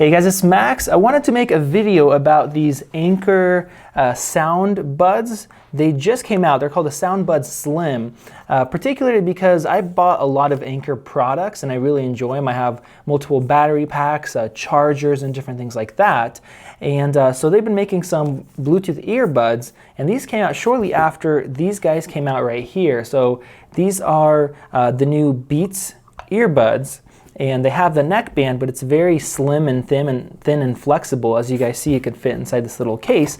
Hey guys, it's Max. I wanted to make a video about these Anker sound buds. They just came out. They're called the Soundbuds Slim, particularly because I bought a lot of Anker products and I really enjoy them. I have multiple battery packs, chargers, and different things like that. And so they've been making some Bluetooth earbuds, and these came out shortly after these guys came out right here. So these are the new Beats earbuds. And they have the neck band, but it's very slim and thin and flexible. As you guys see, it could fit inside this little case.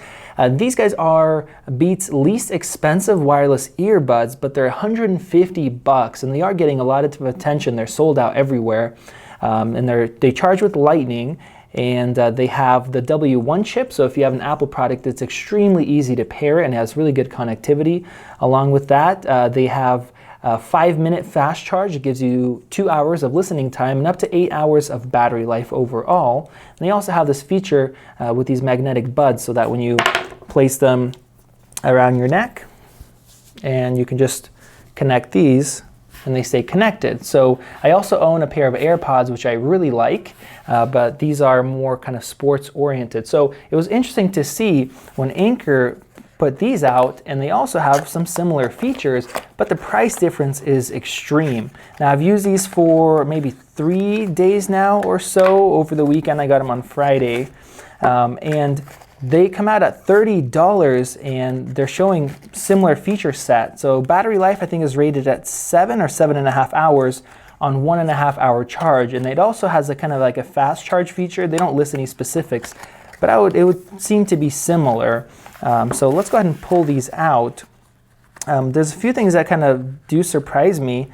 These guys are Beats' least expensive wireless earbuds, but they're $150, and they are getting a lot of attention. They're sold out everywhere, and they charge with Lightning, and they have the W1 chip. So if you have an Apple product, it's extremely easy to pair it and has really good connectivity. Along with that, they have a 5-minute fast charge. It gives you 2 hours of listening time and up to 8 hours of battery life overall. And they also have this feature with these magnetic buds, so that when you place them around your neck, and you can just connect these and they stay connected. So I also own a pair of AirPods, which I really like, but these are more kind of sports oriented. So it was interesting to see when Anker put these out, and they also have some similar features, but the price difference is extreme. Now I've used these for maybe 3 days now or so. Over the weekend I got them on Friday, and they come out at $30, and they're showing similar feature set. So battery life I think is rated at 7 or 7.5 hours on 1.5 hour charge, and it also has a kind of like a fast charge feature. They don't list any specifics, but it would seem to be similar. So let's go ahead and pull these out. There's a few things that kind of do surprise me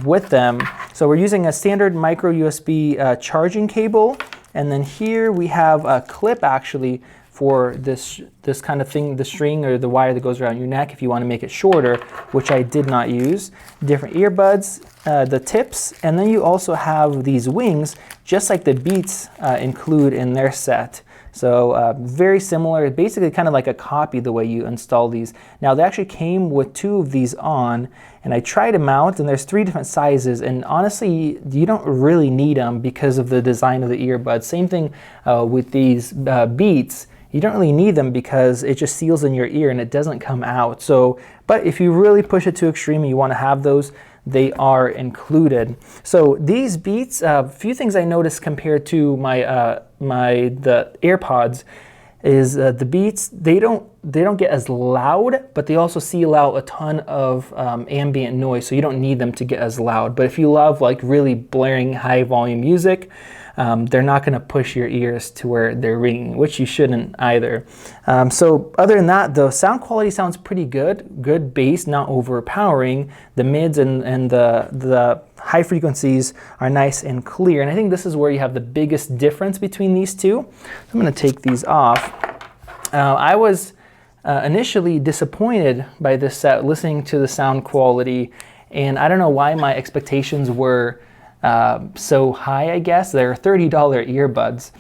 with them. So we're using a standard micro USB charging cable, and then here we have a clip actually for this kind of thing, the string or the wire that goes around your neck if you want to make it shorter, which I did not use. Different earbuds, the tips, and then you also have these wings, just like the Beats include in their set. So very similar, basically kind of like a copy the way you install these. Now they actually came with 2 of these on, and I tried them out, and there's 3 different sizes, and honestly you don't really need them because of the design of the earbuds. Same thing with these Beats. You don't really need them because it just seals in your ear and it doesn't come out. So, but if you really push it to extreme and you want to have those, they are included. So these Beats, a few things I noticed compared to the AirPods is the Beats, they don't get as loud, but they also seal out a ton of ambient noise, so you don't need them to get as loud. But if you love like really blaring high volume music, they're not going to push your ears to where they're ringing, which you shouldn't either. So other than that, the sound quality sounds pretty good bass, not overpowering. The mids and the high frequencies are nice and clear, and I think this is where you have the biggest difference between these two. I'm going to take these off. I was initially disappointed by this set, listening to the sound quality, and I don't know why my expectations were so high. I guess they're $30 earbuds,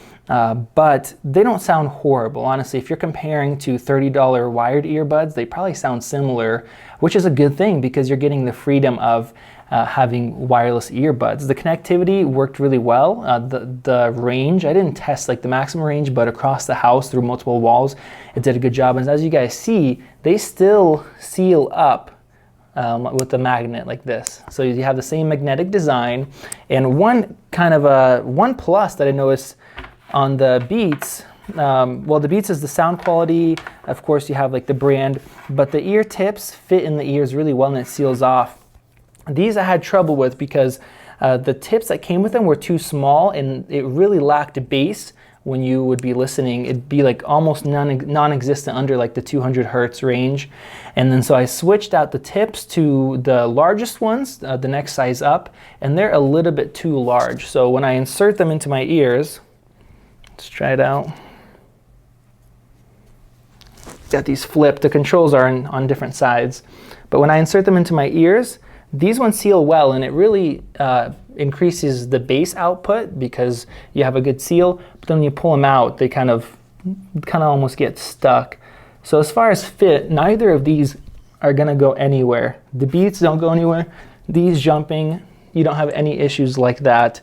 but they don't sound horrible. Honestly, if you're comparing to $30 wired earbuds, they probably sound similar, which is a good thing because you're getting the freedom of having wireless earbuds. The connectivity worked really well. The range, I didn't test like the maximum range, but across the house through multiple walls, it did a good job. And as you guys see, they still seal up with the magnet like this. So you have the same magnetic design. And one plus that I noticed on the Beats, well, the Beats is the sound quality. Of course, you have like the brand, but the ear tips fit in the ears really well and it seals off. These I had trouble with because the tips that came with them were too small and it really lacked bass. When you would be listening, it'd be like almost non-existent under like the 200 hertz range. And then so I switched out the tips to the largest ones, the next size up, and they're a little bit too large. So when I insert them into my ears, let's try it out. Got these flipped, the controls are on different sides. But when I insert them into my ears, these ones seal well, and it really increases the bass output because you have a good seal, but then when you pull them out, they kind of almost get stuck. So as far as fit, neither of these are gonna go anywhere. The Beats don't go anywhere. These jumping, you don't have any issues like that.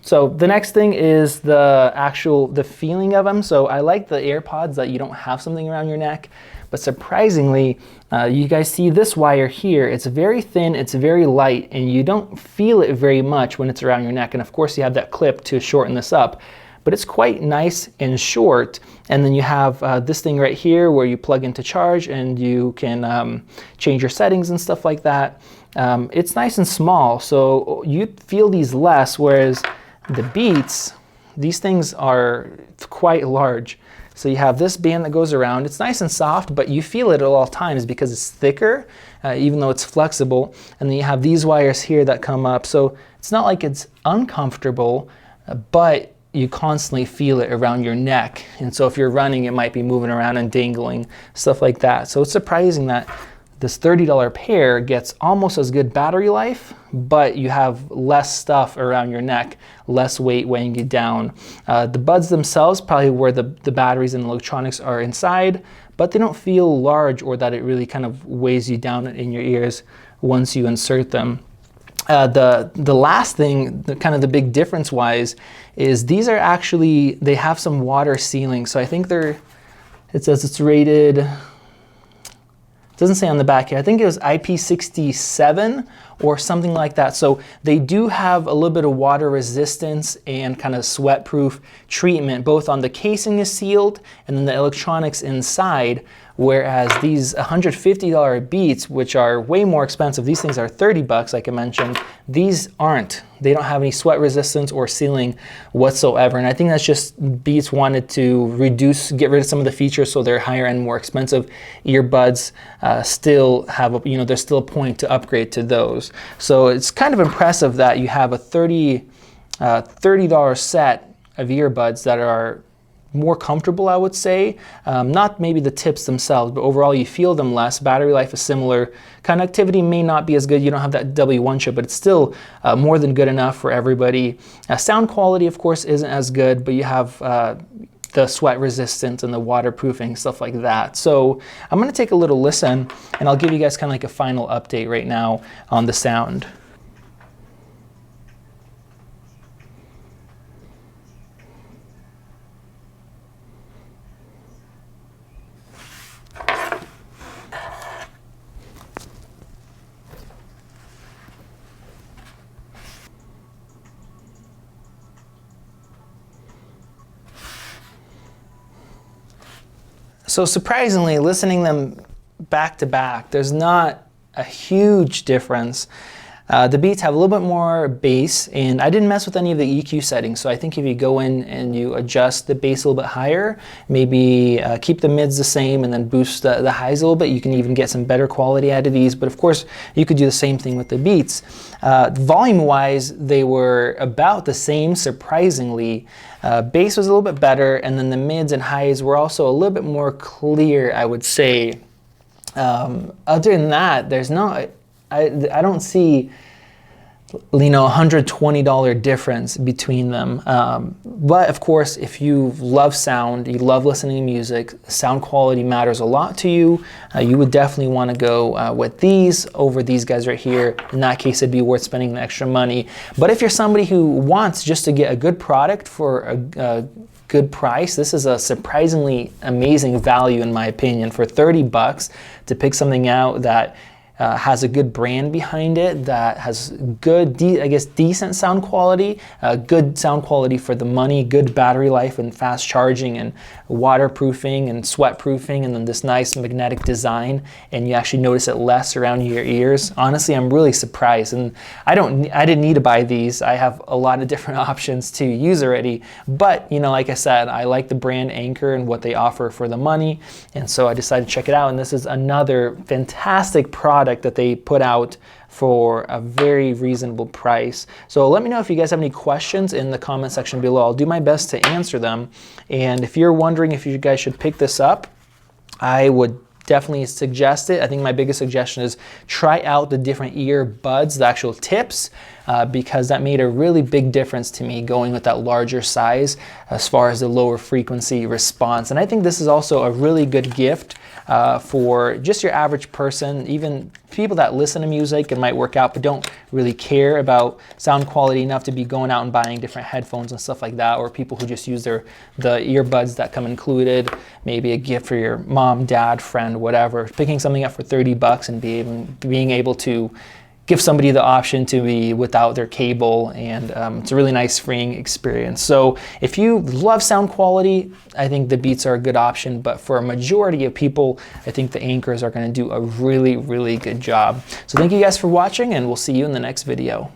So the next thing is the feeling of them. So I like the AirPods that you don't have something around your neck, but surprisingly, you guys see this wire here. It's very thin, it's very light, and you don't feel it very much when it's around your neck. And of course you have that clip to shorten this up, but it's quite nice and short. And then you have this thing right here where you plug into charge and you can change your settings and stuff like that. It's nice and small, so you feel these less, whereas the Beats, these things are quite large. So you have this band that goes around. It's nice and soft, but you feel it at all times because it's thicker, even though it's flexible. And then you have these wires here that come up. So it's not like it's uncomfortable, but you constantly feel it around your neck. And so if you're running, it might be moving around and dangling, stuff like that. So it's surprising that this $30 pair gets almost as good battery life, but you have less stuff around your neck, less weight weighing you down. The buds themselves, probably where the batteries and electronics are inside, but they don't feel large or that it really kind of weighs you down in your ears once you insert them. The last thing, kind of the big difference wise, is these are actually, they have some water sealing. So I think it says it's rated, doesn't say on the back here. I think it was IP67 or something like that. So they do have a little bit of water resistance and kind of sweat proof treatment, both on the casing is sealed and then the electronics inside. Whereas these $150 Beats, which are way more expensive, these things are 30 bucks, like I mentioned, these aren't. They don't have any sweat resistance or sealing whatsoever. And I think that's just Beats wanted to get rid of some of the features so their higher end, more expensive earbuds still have, there's still a point to upgrade to those. So it's kind of impressive that you have a $30 set of earbuds that are more comfortable, I would say. Not maybe the tips themselves, but overall you feel them less. Battery life is similar. Connectivity may not be as good. You don't have that W1 chip, but it's still more than good enough for everybody. Sound quality, of course, isn't as good, but you have the sweat resistance and the waterproofing, stuff like that. So I'm gonna take a little listen and I'll give you guys kind of like a final update right now on the sound. So surprisingly, listening them back to back, there's not a huge difference. The Beats have a little bit more bass, and I didn't mess with any of the EQ settings, so I think if you go in and you adjust the bass a little bit higher, maybe keep the mids the same and then boost the highs a little bit, you can even get some better quality out of these. But of course, you could do the same thing with the Beats. Volume-wise, they were about the same, surprisingly. Bass was a little bit better, and then the mids and highs were also a little bit more clear, I would say. Other than that, there's not, I don't see, $120 difference between them. But of course, if you love sound, you love listening to music, sound quality matters a lot to you, you would definitely want to go with these over these guys right here. In that case, it'd be worth spending the extra money. But if you're somebody who wants just to get a good product for a good price, this is a surprisingly amazing value in my opinion. For 30 bucks to pick something out that has a good brand behind it, that has good, decent sound quality, good sound quality for the money, good battery life and fast charging and waterproofing and sweat proofing, and then this nice magnetic design, and you actually notice it less around your ears. Honestly, I'm really surprised, and I didn't need to buy these. I have a lot of different options to use already, but like I said, I like the brand Anker and what they offer for the money, and so I decided to check it out, and this is another fantastic product that they put out for a very reasonable price. So let me know if you guys have any questions in the comment section below. I'll do my best to answer them. And if you're wondering if you guys should pick this up, I would definitely suggest it. I think my biggest suggestion is try out the different earbuds, the actual tips, because that made a really big difference to me going with that larger size as far as the lower frequency response. And I think this is also a really good gift for just your average person, even people that listen to music and might work out but don't really care about sound quality enough to be going out and buying different headphones and stuff like that, or people who just use the earbuds that come included, maybe a gift for your mom, dad, friend, whatever. Picking something up for 30 bucks and being able to give somebody the option to be without their cable, and it's a really nice freeing experience. So if you love sound quality, I think the Beats are a good option, but for a majority of people, I think the Anchors are going to do a really, really good job. So thank you guys for watching, and we'll see you in the next video.